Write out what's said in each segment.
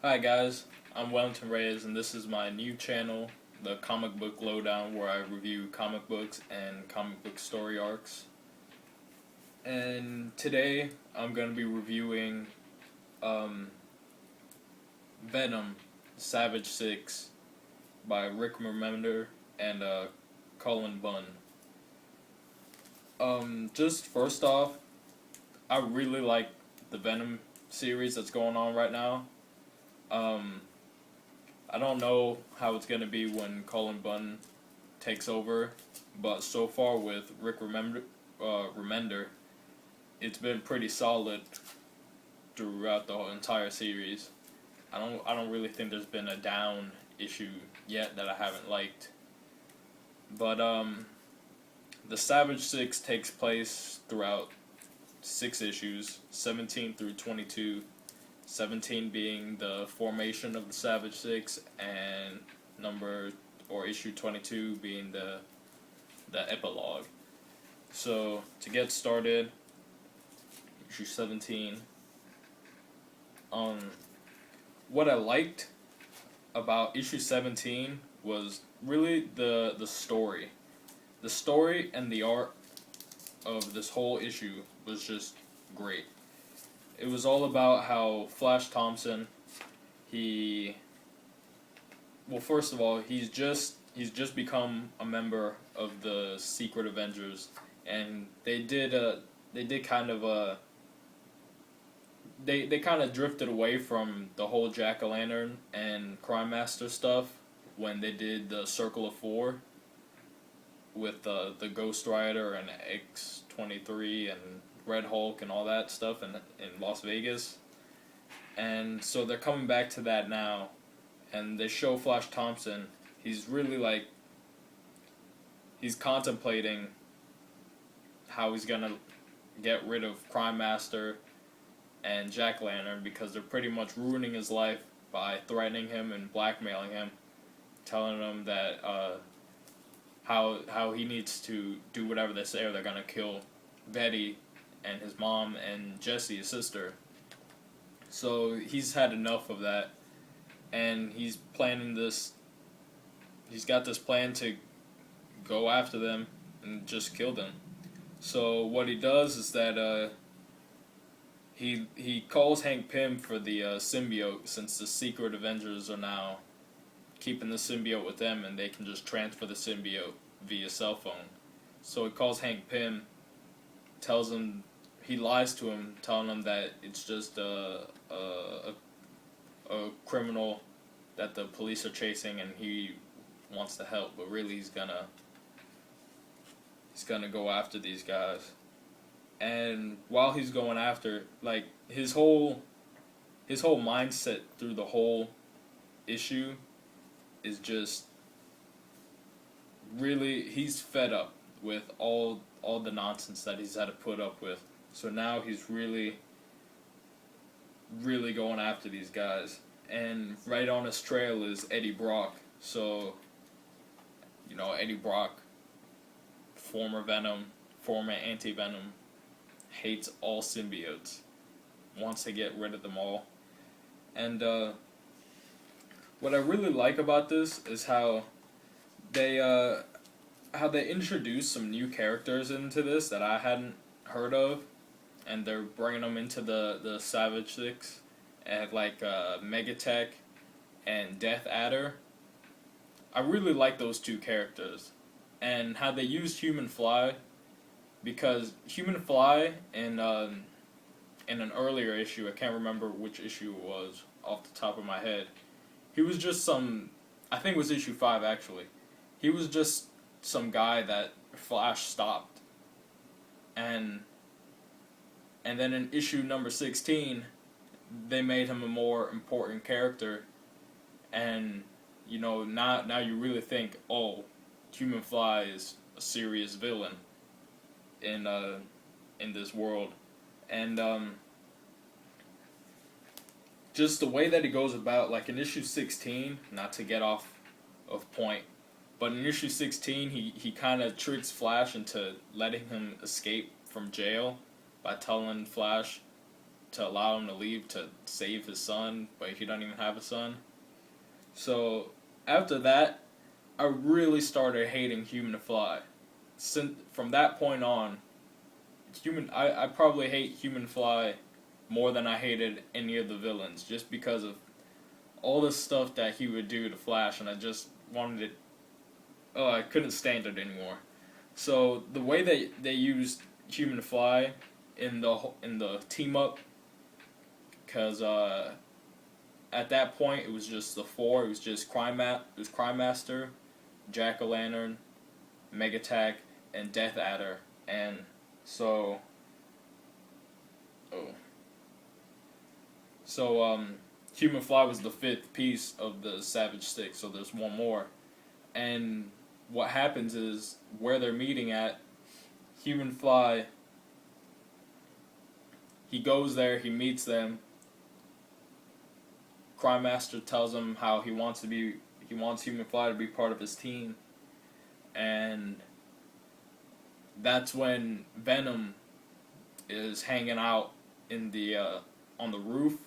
Hi guys, I'm Wellington Reyes and this is my new channel, the Comic Book Lowdown, where I review comic books and comic book story arcs. And today I'm going to be reviewing Venom, Savage 6 by Rick Remender and Cullen Bunn. Just first off, I really like the Venom series that's going on right now. I don't know how it's gonna be when Cullen Bunn takes over, but so far with Rick Remender, it's been pretty solid throughout the whole entire series. I don't really think there's been a down issue yet that I haven't liked. But the Savage 6 takes place throughout 6 issues, 17 through 22. 17 being the formation of the Savage 6, and issue 22 being the epilogue. So to get started, issue 17. What I liked about issue 17 was really the story. The story and the art of this whole issue was just great. It was all about how Flash Thompson, first of all, he's just become a member of the Secret Avengers, and they kind of drifted away from the whole Jack-o'-lantern and Crime Master stuff when they did the Circle of Four with the Ghost Rider and X-23 and Red Hulk and all that stuff in Las Vegas. And so they're coming back to that now, and they show Flash Thompson. He's really he's contemplating how he's gonna get rid of Crime Master and Jack-o'-lantern because they're pretty much ruining his life by threatening him and blackmailing him, telling him that how he needs to do whatever they say or they're gonna kill Betty and his mom and Jessie, his sister. So he's had enough of that, and he's planning this. He's got this plan to go after them and just kill them. So what he does is that he calls Hank Pym for the symbiote, since the Secret Avengers are now keeping the symbiote with them, and they can just transfer the symbiote via cell phone. So he calls Hank Pym, tells him. He lies to him, telling him that it's just a criminal that the police are chasing, and he wants to help, but really he's gonna go after these guys. And while he's going after, his whole mindset through the whole issue is just really, he's fed up with all the nonsense that he's had to put up with. So now he's really going after these guys. And right on his trail is Eddie Brock. So, Eddie Brock, former Venom, former anti-Venom, hates all symbiotes, wants to get rid of them all. And what I really like about this is how they introduce some new characters into this that I hadn't heard of. And they're bringing them into the Savage 6, and Meg Attack and Death Adder. I really like those two characters, and how they used Human Fly, because Human Fly in an earlier issue, I can't remember which issue it was off the top of my head, he was just I think it was issue 5 actually, he was just some guy that Flash stopped, and then in issue number 16, they made him a more important character, and now you really think, oh, Human Fly is a serious villain in this world, and just the way that he goes about, in issue 16, not to get off of point, but in issue 16, he kind of tricks Flash into letting him escape from jail by telling Flash to allow him to leave to save his son, but he doesn't even have a son. So after that, I really started hating Human Fly. From that point on, I probably hate Human Fly more than I hated any of the villains, just because of all the stuff that he would do to Flash, and I just wanted it. Oh, I couldn't stand it anymore. So the way that they used Human Fly in the team up, because at that point it was just the four. It was just Crime Master, Jack-O-Lantern, Meg Attack, and Death Adder, and so. Human Fly was the fifth piece of the Savage Six, so there's one more. And what happens is, where they're meeting at, Human Fly, he goes there, he meets them. Crime Master tells him how he wants Human Fly to be part of his team. And that's when Venom is hanging out in the on the roof,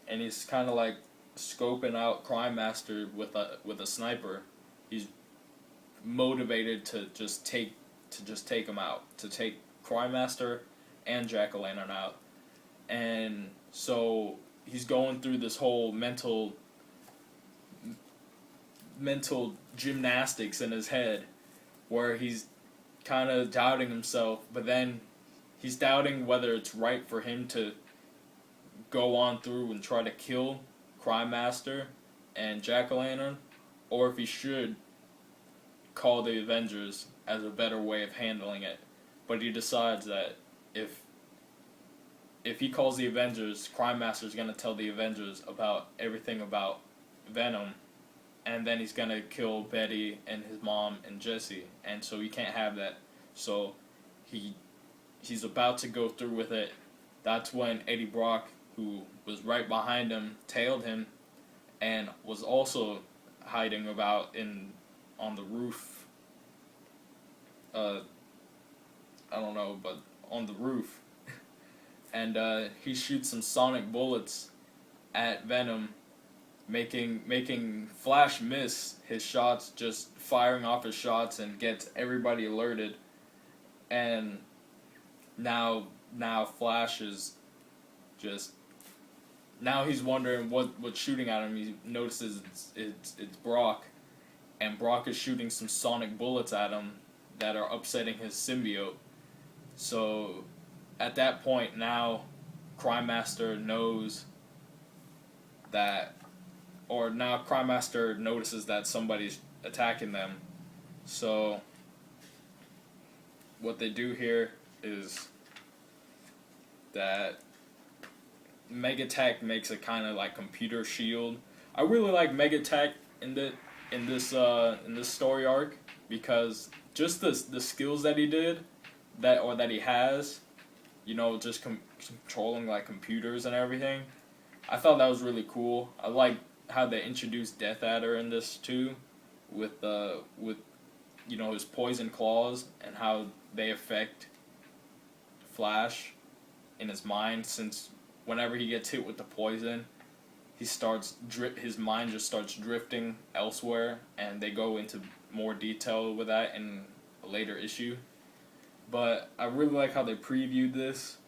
and he's kind of like scoping out Crime Master with a sniper. He's motivated to just take him out, to take Crime Master and Jack-O-Lantern out. And so he's going through this whole mental gymnastics in his head, where he's kind of doubting himself, but then he's doubting whether it's right for him to go on through and try to kill Crime Master and Jack-O-Lantern, or if he should call the Avengers as a better way of handling it. But he decides that if he calls the Avengers, Crime Master's going to tell the Avengers about everything about Venom, and then he's going to kill Betty and his mom and Jesse, and so he can't have that. So he's about to go through with it. That's when Eddie Brock, who was right behind him, tailed him, and was also hiding about on the roof. I don't know, but on the roof. And he shoots some sonic bullets at Venom, making Flash miss his shots, just firing off his shots, and gets everybody alerted. And now Flash is just. Now he's wondering what's shooting at him. He notices it's Brock, and Brock is shooting some sonic bullets at him that are upsetting his symbiote. So at that point, now Crime Master knows that, or now Crime Master notices that somebody's attacking them. So what they do here is that Meg Attack makes a kind of like computer shield. I really like Meg Attack in this story arc, because just the skills that he did, that he has, just controlling like computers and everything. I thought that was really cool. I like how they introduced Death Adder in this too, with his poison claws and how they affect Flash in his mind, since whenever he gets hit with the poison, his mind just starts drifting elsewhere, and they go into more detail with that in a later issue. But I really like how they previewed this.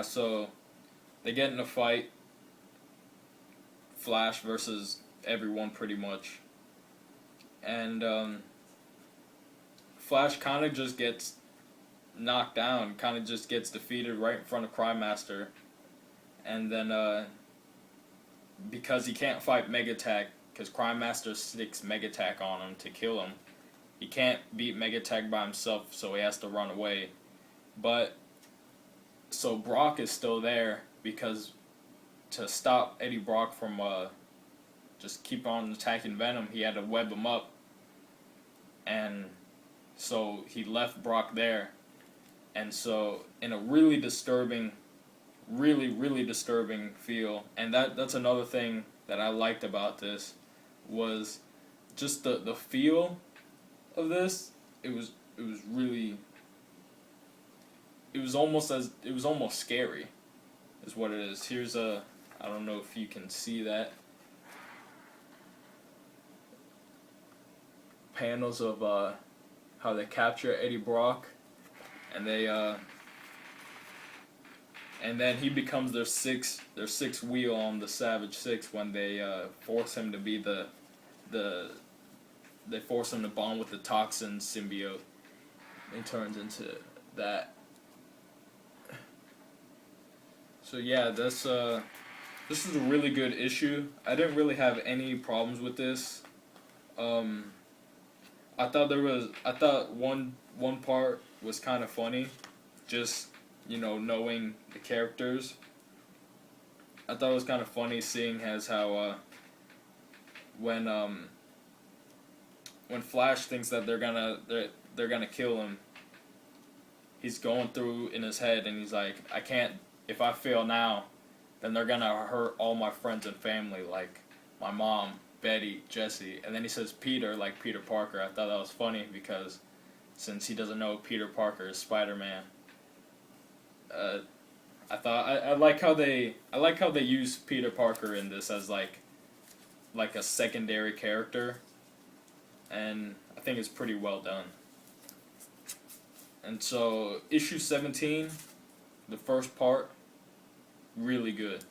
So they get in a fight, Flash versus everyone pretty much, and Flash kind of just gets knocked down, kind of just gets defeated right in front of Crime Master. And then because he can't fight Meg Attack, because Crime Master sticks Meg Attack on him to kill him, he can't beat Meg Attack by himself, so he has to run away. But so Brock is still there, because to stop Eddie Brock from just keep on attacking Venom, he had to web him up, and so he left Brock there. And so, in a really disturbing feel, and that's another thing that I liked about this, was just the feel of this. It was really, it was almost scary, is what it is. Here's a, I don't know if you can see that, panels of how they capture Eddie Brock, and then he becomes their sixth wheel on the Savage Six when they force him to be they force him to bond with the Toxin symbiote. He turns into that. So yeah, this is a really good issue. I didn't really have any problems with this. I thought one part was kind of funny, just, knowing the characters. I thought it was kind of funny seeing as how when Flash thinks that they're gonna kill him, he's going through in his head and he's like, I can't. If I fail now, then they're gonna hurt all my friends and family, like my mom, Betty, Jesse, and then he says Peter, like Peter Parker. I thought that was funny because since he doesn't know Peter Parker is Spider-Man. I like how they use Peter Parker in this as like a secondary character, and I think it's pretty well done. And so issue 17, the first part, really good.